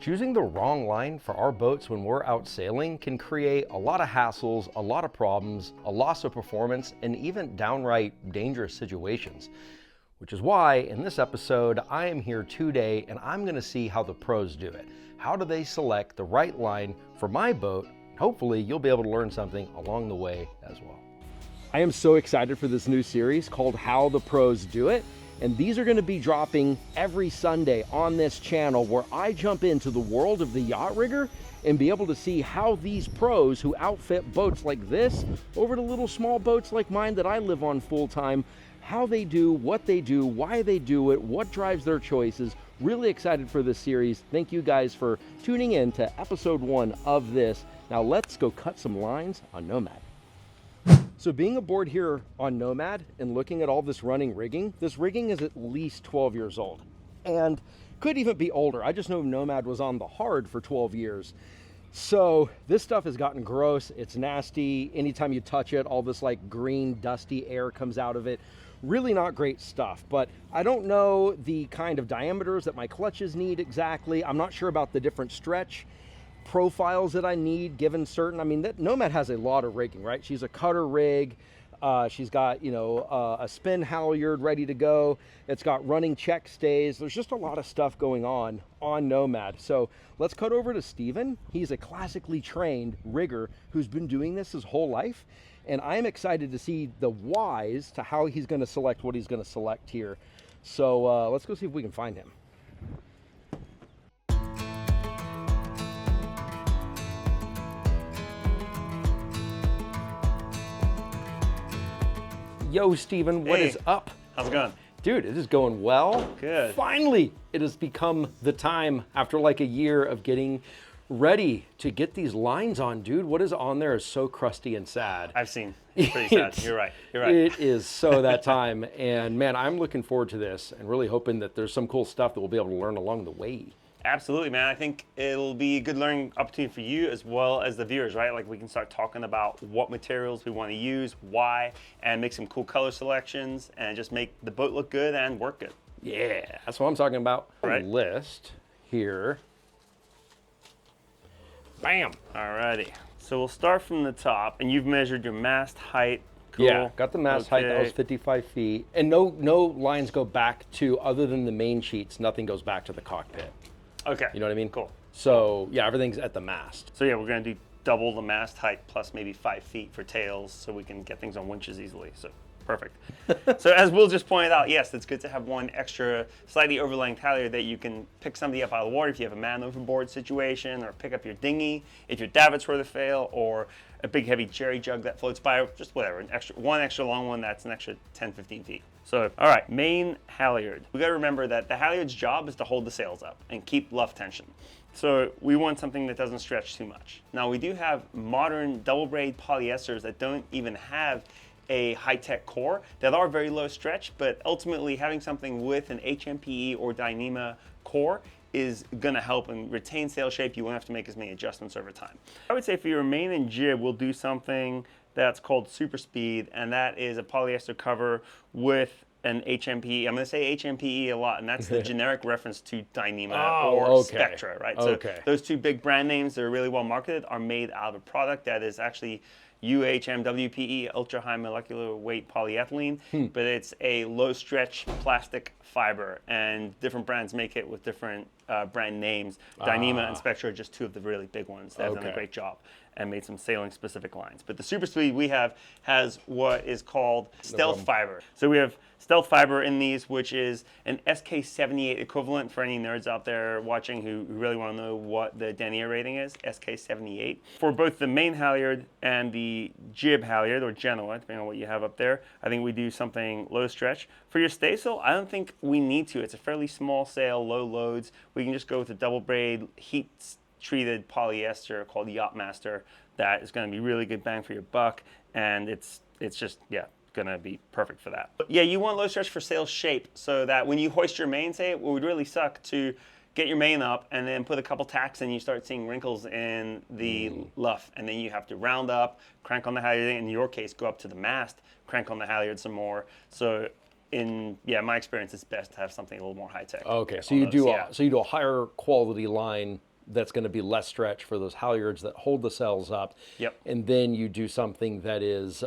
Choosing the wrong line for our boats when we're out sailing can create a lot of hassles, a lot of problems, a loss of performance, and even downright dangerous situations. Which is why in this episode, I am here today and I'm gonna see how the pros do it. How do they select the right line for my boat? Hopefully you'll be able to learn something along the way as well. I am so excited for this new series called How the Pros Do It. And these are going to be dropping every Sunday on this channel, where I jump into the world of the yacht rigger and be able to see how these pros who outfit boats like this over to little small boats like mine that I live on full time, how they do, what they do, why they do it, what drives their choices. Really excited for this series. Thank you guys for tuning in to episode 1 of this. Now let's go cut some lines on Nomad. So being aboard here on Nomad and looking at all this running rigging, this rigging is at least 12 years old and could even be older. I just know Nomad was on the hard for 12 years. So this stuff has gotten gross. It's nasty. Anytime you touch it, all this like green, dusty air comes out of it. Really not great stuff, but I don't know the kind of diameters that my clutches need exactly. I'm not sure about the different stretch profiles that I need given certain, I mean, that Nomad has a lot of rigging, right? She's a cutter rig. She's got, you know, a spin halyard ready to go. It's got running check stays. There's just a lot of stuff going on Nomad. So let's cut over to Steven. He's a classically trained rigger who's been doing this his whole life. And I'm excited to see the whys to how he's going to select what he's going to select here. So let's go see if we can find him. Yo, Steven, what is up? How's it going? Dude, it is going well. Good. Finally, it has become the time after like a year of getting ready to get these lines on, dude. What is on there is so crusty and sad. I've seen. It's pretty sad. You're right. You're right. It is so that time. And man, I'm looking forward to this and really hoping that there's some cool stuff that we'll be able to learn along the way. Absolutely, man. I think it'll be a good learning opportunity for you as well as the viewers, right? Like we can start talking about what materials we want to use, why, and make some cool color selections and just make the boat look good and work good. Yeah, that's what I'm talking about. Right. List here. Bam. Alrighty. So we'll start from the top, and you've measured your mast height. Cool. Yeah, got the mast height. That was 55 feet. And no lines go back to, other than the main sheets, nothing goes back to the cockpit. Okay. You know what I mean? Cool. So yeah, everything's at the mast. So yeah, we're gonna do double the mast height plus maybe 5 feet for tails so we can get things on winches easily. So perfect. So as Will just pointed out, yes, it's good to have one extra slightly overlaying halyard that you can pick somebody up out of the water if you have a man overboard situation, or pick up your dinghy if your davits were to fail, or a big heavy jerry jug that floats by, just whatever, one extra long one that's an extra 10, 15 feet. So, all right, main halyard. We gotta remember that the halyard's job is to hold the sails up and keep luff tension. So we want something that doesn't stretch too much. Now we do have modern double braid polyesters that don't even have a high-tech core that are very low stretch, but ultimately having something with an HMPE or Dyneema core is gonna help and retain sail shape. You won't have to make as many adjustments over time. I would say for your main and jib, we'll do something that's called Super Speed, and that is a polyester cover with an HMPE. I'm gonna say HMPE a lot, and that's the generic reference to Dyneema or Spectra, right? So those two big brand names that are really well marketed are made out of a product that is actually UHMWPE, ultra high molecular weight polyethylene, but it's a low stretch plastic fiber, and different brands make it with different brand names. Dyneema and Spectra are just two of the really big ones that have done a great job and made some sailing specific lines. But the Super Speed we have has what is called stealth fiber. So we have stealth fiber in these, which is an SK78 equivalent for any nerds out there watching who really want to know what the denier rating is, SK78. For both the main halyard and the jib halyard, or Genoa, depending on what you have up there, I think we do something low stretch. For your staysail, I don't think we need to. It's a fairly small sail, low loads. We can just go with a double braid heat treated polyester called Yacht Master that is going to be really good bang for your buck, and it's just, yeah, going to be perfect for that. But yeah, you want low stretch for sail shape so that when you hoist your main, say, it would really suck to get your main up and then put a couple tacks and you start seeing wrinkles in the luff, and then you have to round up, crank on the halyard, in your case, go up to the mast, crank on the halyard some more. So in my experience, it's best to have something a little more high tech. Okay, so you do a higher quality line that's going to be less stretch for those halyards that hold the sails up. Yep. And then you do something that is,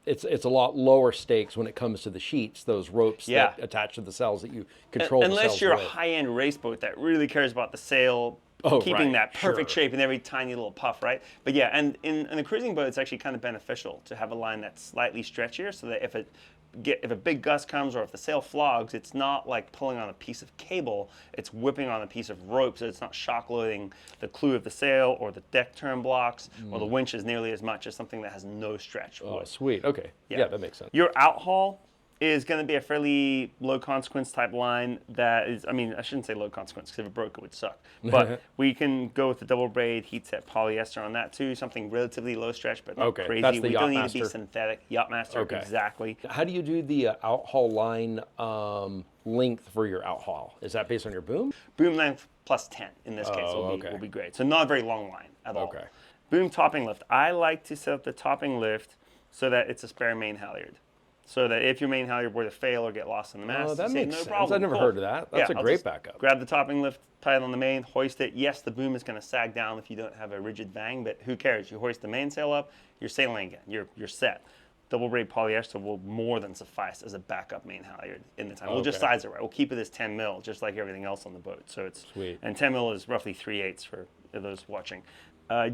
it's a lot lower stakes when it comes to the sheets, those ropes Yeah. that attach to the sails that you control the Unless sails you're a with. high-end race boat that really cares about the sail keeping right, that perfect sure. shape in every tiny little puff, right? But yeah, and in a cruising boat, it's actually kind of beneficial to have a line that's slightly stretchier, so that if a big gust comes or if the sail flogs, it's not like pulling on a piece of cable, it's whipping on a piece of rope, so it's not shock loading the clew of the sail or the deck turn blocks or the winches nearly as much as something that has no stretch. Oh, sweet. Okay. Yeah, that makes sense. Your outhaul is going to be a fairly low consequence type line that is, I mean, I shouldn't say low consequence because if it broke, it would suck. But we can go with the double braid heat set polyester on that too, something relatively low stretch, but not crazy. That's the we Yacht don't need Master. to be synthetic. Yachtmaster, exactly. How do you do the outhaul line length for your outhaul? Is that based on your boom? Boom length plus 10 in this case will be great. So not a very long line at all. Okay. Boom topping lift. I like to set up the topping lift so that it's a spare main halyard. So that if your main halyard were to fail or get lost in the mast, that makes sense. problem. I've never heard of that. That's a great backup. Grab the topping lift, tie it on the main, hoist it. Yes, the boom is going to sag down if you don't have a rigid bang, but who cares? You hoist the mainsail up, you're sailing again. You're set. Double braid polyester will more than suffice as a backup main halyard in the time. We'll just size it right. We'll keep it as 10 mil, just like everything else on the boat. So it's sweet. And 10 mil is roughly 3/8 for those watching.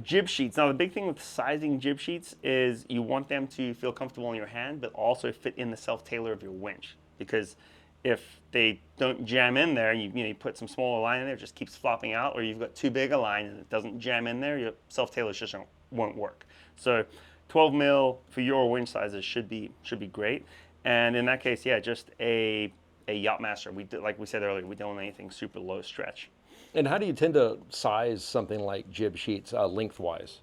Jib sheets. Now the big thing with sizing jib sheets is you want them to feel comfortable in your hand, but also fit in the self-tailer of your winch. Because if they don't jam in there, you put some smaller line in there, it just keeps flopping out, or you've got too big a line and it doesn't jam in there, your self-tailers just won't work. So 12 mil for your winch sizes should be great. And in that case, yeah, just a Yachtmaster. Like we said earlier, we don't want anything super low stretch. And how do you tend to size something like jib sheets lengthwise?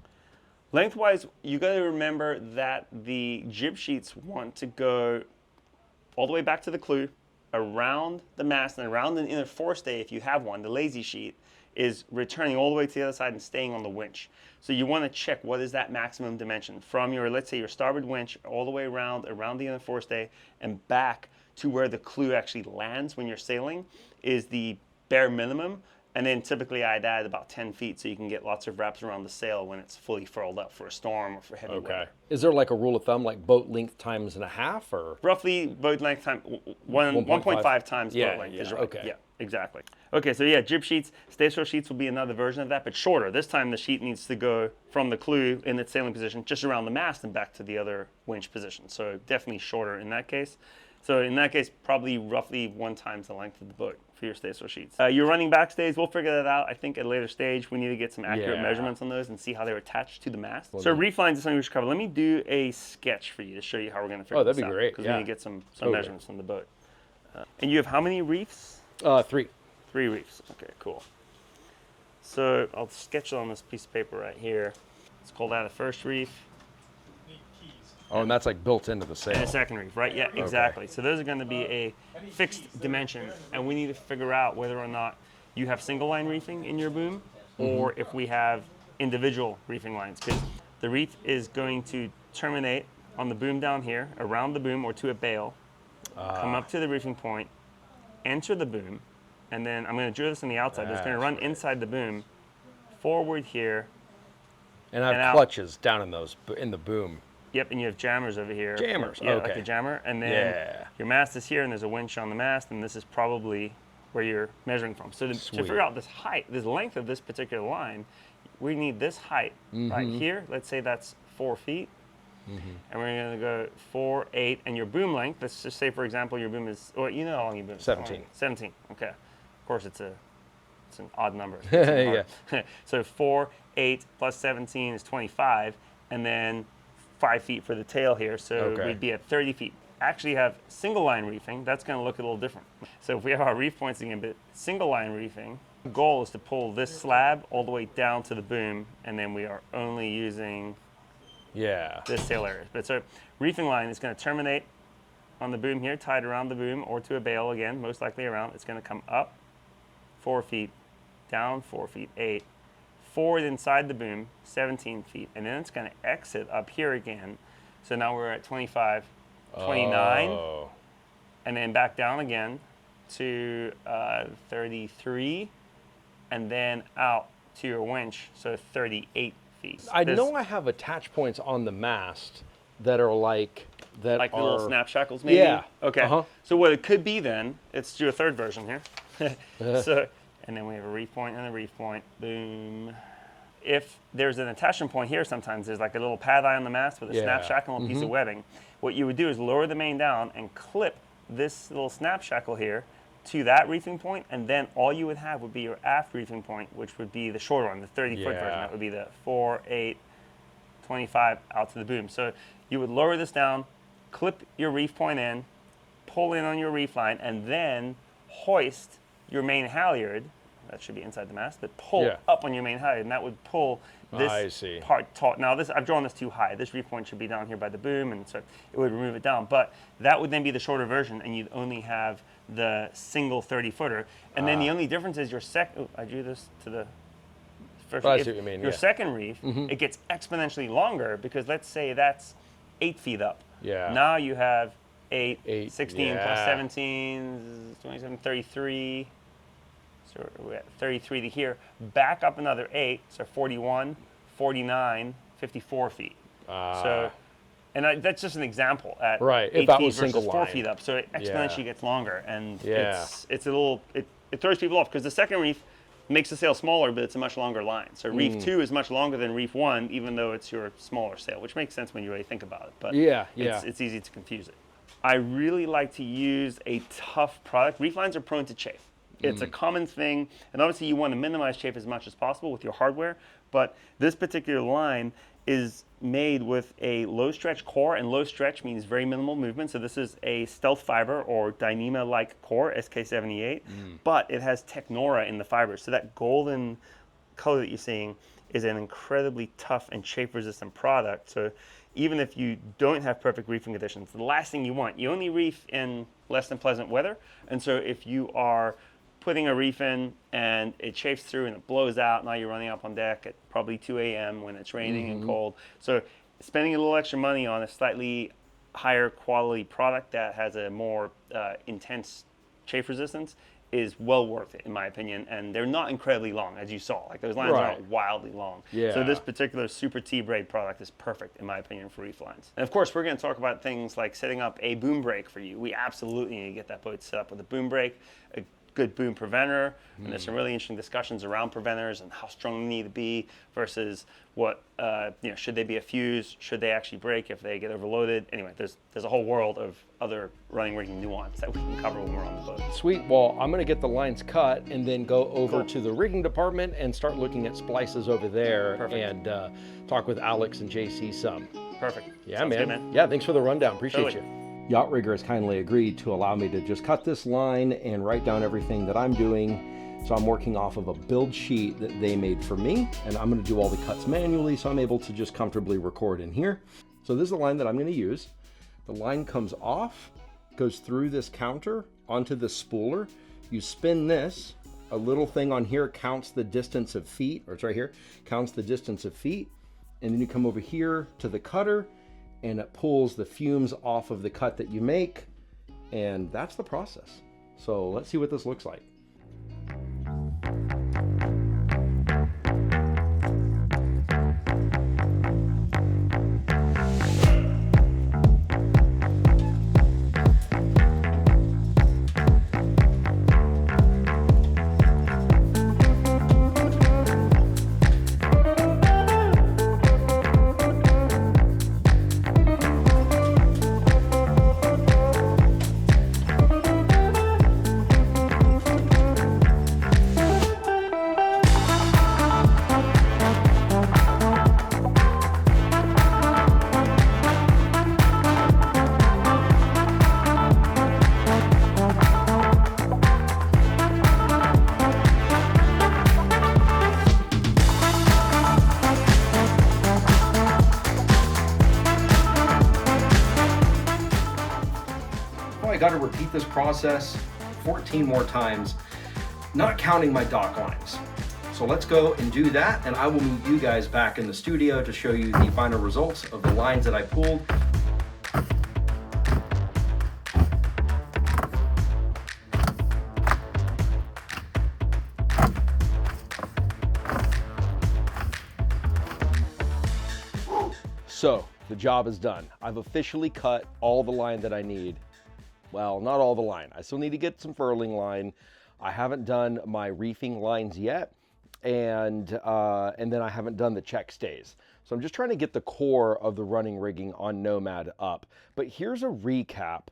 Lengthwise, you got to remember that the jib sheets want to go all the way back to the clew, around the mast, and around the inner forestay if you have one. The lazy sheet is returning all the way to the other side and staying on the winch. So you want to check what is that maximum dimension from your, let's say, your starboard winch all the way around the inner forestay and back to where the clew actually lands when you're sailing is the bare minimum. And then typically I'd add about 10 feet so you can get lots of wraps around the sail when it's fully furled up for a storm or for heavy weather. Is there like a rule of thumb, like boat length times and a half, or? Roughly boat length time, 1.5 times boat length is right. Okay. Yeah, exactly. Okay, so yeah, jib sheets, staysail sheets will be another version of that, but shorter. This time the sheet needs to go from the clew in its sailing position just around the mast and back to the other winch position. So definitely shorter in that case. So in that case, probably roughly 1 times the length of the boat for your staysail sheets. Your running backstays, we'll figure that out. I think at a later stage, we need to get some accurate measurements on those and see how they're attached to the mast. So reef lines is something we should cover. Let me do a sketch for you to show you how we're going to figure this out. Oh, that'd be great. Because we need to get some measurements from the boat. And you have how many reefs? 3. 3 reefs. Okay, cool. So I'll sketch it on this piece of paper right here. Let's call that a first reef. Oh, and that's like built into the sail. And a second reef, right? Yeah, exactly. So those are going to be a fixed dimension, and we need to figure out whether or not you have single line reefing in your boom, or if we have individual reefing lines. Because the reef is going to terminate on the boom down here, around the boom or to a bail, come up to the reefing point, enter the boom, and then I'm going to drill this on the outside. It's going to run inside the boom, forward here. And I have clutches down in the boom. Yep, and you have jammers over here. Jammers, yeah, like a jammer. And then your mast is here, and there's a winch on the mast, and this is probably where you're measuring from. So to figure out this height, this length of this particular line, we need this height right here. Let's say that's 4 feet. And we're going to go 4, 8, and your boom length, let's just say, for example, your boom is, well, you know how long your boom is. 17. 17, okay. Of course, it's an odd number. So 4, 8 plus 17 is 25, and then 5 feet for the tail here, so we'd be at 30 feet. Actually have single line reefing, that's going to look a little different. So if we have our reef points again, but single line reefing, the goal is to pull this slab all the way down to the boom, and then we are only using this sail area. But so reefing line is going to terminate on the boom here, tied around the boom or to a bail again, most likely around. It's going to come up 4 feet, down 4 feet, 8, forward inside the boom, 17 feet, and then it's going to exit up here again. So now we're at 25, 29, and then back down again to 33, and then out to your winch, so 38 feet. I know I have attach points on the mast that are like that like are the little snap shackles, maybe. Yeah. Okay. So what it could be then? Let's do a third version here. So, and then we have a reef point and a reef point. Boom. If there's an attachment point here, sometimes there's like a little pad eye on the mast with a snap shackle and a piece of webbing. What you would do is lower the main down and clip this little snap shackle here to that reefing point, and then all you would have would be your aft reefing point, which would be the shorter one, the 30-foot version. That would be the 4, 8, 25 out to the boom. So you would lower this down, clip your reef point in, pull in on your reef line, and then hoist your main halyard. That should be inside the mast, but pull up on your main halyard, and that would pull this part taut. Now, I've drawn this too high. This reef point should be down here by the boom, and so it would remove it down. But that would then be the shorter version, and you'd only have the single 30-footer. And then the only difference is your I drew this to the first reef. I see what you mean, your second reef, it gets exponentially longer because let's say that's 8 feet up. Now you have 8 16 plus 17, 27, 33. So we're at 33 to here. Back up another 8, so 41, 49, 54 feet. So, and that's just an example at 8 feet versus 4 feet up. So it exponentially gets longer, and it's a little it throws people off because the second reef makes the sail smaller, but it's a much longer line. So reef 2 is much longer than reef 1, even though it's your smaller sail, which makes sense when you really think about it. But it's easy to confuse it. I really like to use a tough product. Reef lines are prone to chafe. It's a common thing, and obviously you want to minimize chafe as much as possible with your hardware, but this particular line is made with a low stretch core, and low stretch means very minimal movement. So this is a stealth fiber or Dyneema-like core, SK78, but it has Technora in the fibers. So that golden color that you're seeing is an incredibly tough and chafe-resistant product. So even if you don't have perfect reefing conditions, the last thing you want, you only reef in less than pleasant weather, and so if you are putting a reef in and it chafes through and it blows out, now you're running up on deck at probably 2 a.m. when it's raining and cold. So spending a little extra money on a slightly higher quality product that has a more intense chafe resistance is well worth it, in my opinion. And they're not incredibly long, as you saw. Like, those lines aren't wildly long. So this particular Super T-braid product is perfect, in my opinion, for reef lines. And of course, we're going to talk about things like setting up a boom brake for you. We absolutely need to get that boat set up with a boom brake, a good boom preventer, and there's some really interesting discussions around preventers and how strong they need to be versus what, should they be a fuse? Should they actually break if they get overloaded? Anyway, there's a whole world of other running rigging nuance that we can cover when we're on the boat. Sweet. Well, I'm going to get the lines cut and then go over to the rigging department and start looking at splices over there and talk with Alex and JC some. Perfect. Yeah, Sounds man. good, man. Yeah, thanks for the rundown. Appreciate Totally. you. Yacht Rigger has kindly agreed to allow me to just cut this line and write down everything that I'm doing. So I'm working off of a build sheet that they made for me, and I'm going to do all the cuts manually, so I'm able to just comfortably record in here. So this is the line that I'm going to use. The line comes off, goes through this counter onto the spooler. You spin this, a little thing on here counts the distance of feet, or it's right here, counts the distance of feet, and then you come over here to the cutter, and it pulls the fumes off of the cut that you make, and that's the process. So let's see what this looks like. I got to repeat this process 14 more times, not counting my dock lines. So let's go and do that, and I will meet you guys back in the studio to show you the final results of the lines that I pulled. So the job is done. I've officially cut all the line that I need. Well, not all the line. I still need to get some furling line. I haven't done my reefing lines yet, and then I haven't done the check stays. So I'm just trying to get the core of the running rigging on Nomad up. But here's a recap.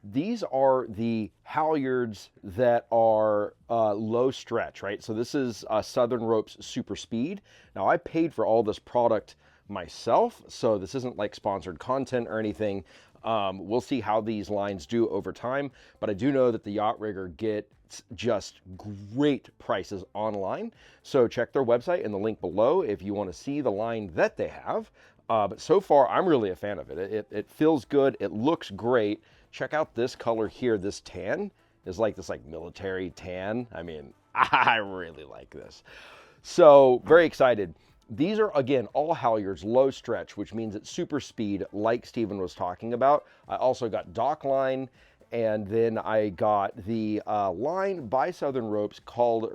These are the halyards that are low stretch, right? So this is Southern Ropes Super Speed. Now I paid for all this product myself, so this isn't like sponsored content or anything. We'll see how these lines do over time, but I do know that the Yacht Rigger gets just great prices online. So check their website in the link below if you want to see the line that they have. But so far, I'm really a fan of it. It feels good. It looks great. Check out this color here. This tan is like this military tan. I mean, I really like this. So very excited. These are, again, all halyards, low stretch, which means it's super speed, like Steven was talking about. I also got dock line, and then I got the line by Southern Ropes called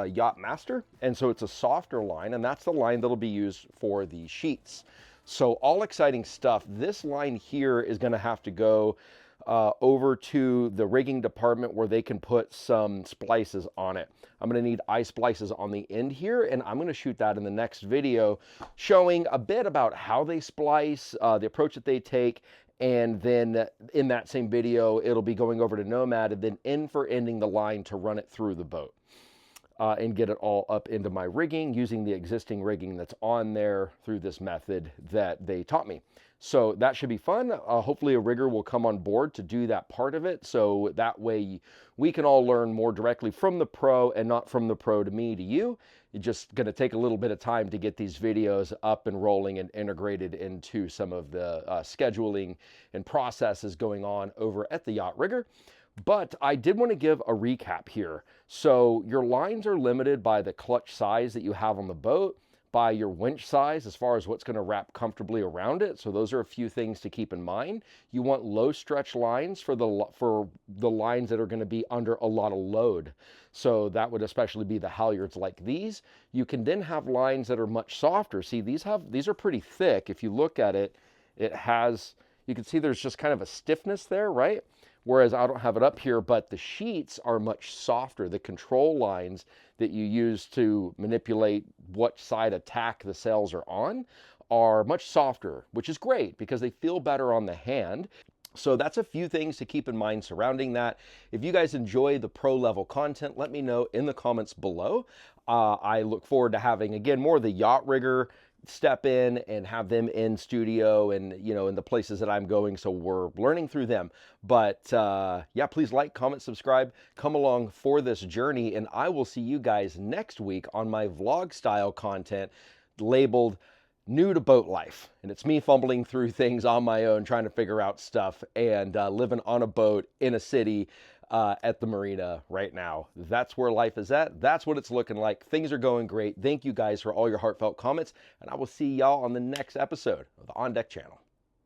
Yacht Master. And so it's a softer line, and that's the line that'll be used for the sheets. So all exciting stuff. This line here is going to have to go over to the rigging department where they can put some splices on it. I'm going to need eye splices on the end here, and I'm going to shoot that in the next video, showing a bit about how they splice, the approach that they take, and then in that same video, it'll be going over to Nomad and then ending the line to run it through the boat. And get it all up into my rigging using the existing rigging that's on there through this method that they taught me. So that should be fun. Hopefully a rigger will come on board to do that part of it. So that way we can all learn more directly from the pro and not from the pro to me to you. It's just going to take a little bit of time to get these videos up and rolling and integrated into some of the scheduling and processes going on over at the Yacht Rigger. But I did want to give a recap here. So your lines are limited by the clutch size that you have on the boat, by your winch size as far as what's going to wrap comfortably around it. So those are a few things to keep in mind. You want low stretch lines for the lines that are going to be under a lot of load. So that would especially be the halyards like these. You can then have lines that are much softer. See, these are pretty thick. If you look at it, you can see there's just kind of a stiffness there, right? Whereas I don't have it up here, but the sheets are much softer. The control lines that you use to manipulate what side of tack the sails are on are much softer, which is great because they feel better on the hand. So that's a few things to keep in mind surrounding that. If you guys enjoy the pro level content, let me know in the comments below. I look forward to having, again, more of the Yacht Rigger step in and have them in studio and, in the places that I'm going. So we're learning through them. But yeah, please like, comment, subscribe, come along for this journey. And I will see you guys next week on my vlog style content labeled New to Boat Life. And it's me fumbling through things on my own, trying to figure out stuff and living on a boat in a city at the marina right now. That's where life is at. That's what it's looking like. Things are going great. Thank you guys for all your heartfelt comments, and I will see y'all on the next episode of the On Deck channel.